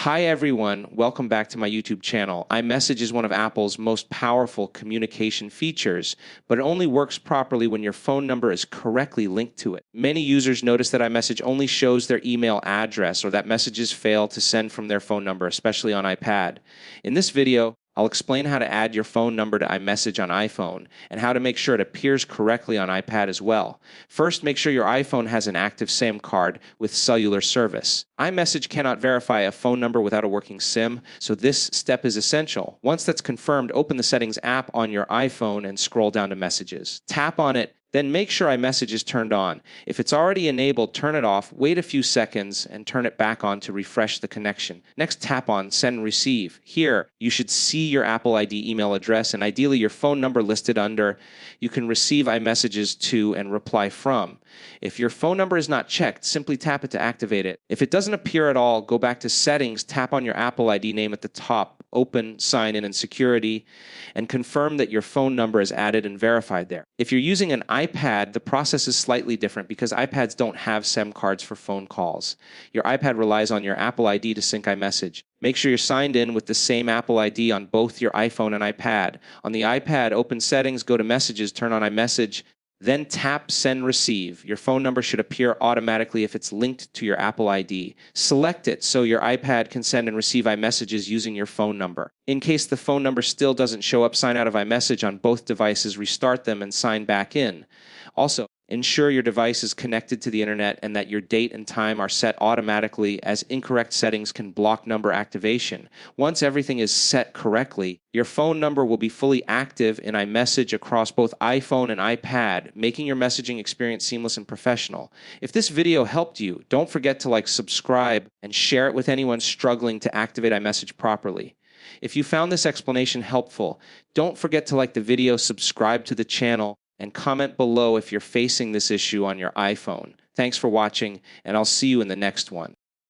Hi everyone, welcome back to my YouTube channel. iMessage is one of Apple's most powerful communication features, but it only works properly when your phone number is correctly linked to it. Many users notice that iMessage only shows their email address or that messages fail to send from their phone number, especially on iPad. In this video, I'll explain how to add your phone number to iMessage on iPhone and how to make sure it appears correctly on iPad as well. First, make sure your iPhone has an active SIM card with cellular service. iMessage cannot verify a phone number without a working SIM, so this step is essential. Once that's confirmed, open the Settings app on your iPhone and scroll down to Messages. Tap on it, then make sure iMessage is turned on. If it's already enabled, turn it off, wait a few seconds, and turn it back on to refresh the connection. Next, tap on Send and Receive. Here, you should see your Apple ID email address and ideally your phone number listed under you can receive iMessages to and reply from. If your phone number is not checked, simply tap it to activate it. If it doesn't appear at all, go back to Settings, tap on your Apple ID name at the top, open Sign In and Security, and confirm that your phone number is added and verified there. If you're using an iPad, the process is slightly different because iPads don't have SIM cards for phone calls. Your iPad relies on your Apple ID to sync iMessage. Make sure you're signed in with the same Apple ID on both your iPhone and iPad. On the iPad, open Settings, go to Messages, turn on iMessage, then tap Send Receive. Your phone number should appear automatically if it's linked to your Apple ID. Select it so your iPad can send and receive iMessages using your phone number. In case the phone number still doesn't show up, sign out of iMessage on both devices, restart them, and sign back in. Also, ensure your device is connected to the internet and that your date and time are set automatically, as incorrect settings can block number activation. Once everything is set correctly, your phone number will be fully active in iMessage across both iPhone and iPad, making your messaging experience seamless and professional. If this video helped you, don't forget to subscribe, and share it with anyone struggling to activate iMessage properly. If you found this explanation helpful, don't forget to like the video, subscribe to the channel, and comment below if you're facing this issue on your iPhone. Thanks for watching, and I'll see you in the next one.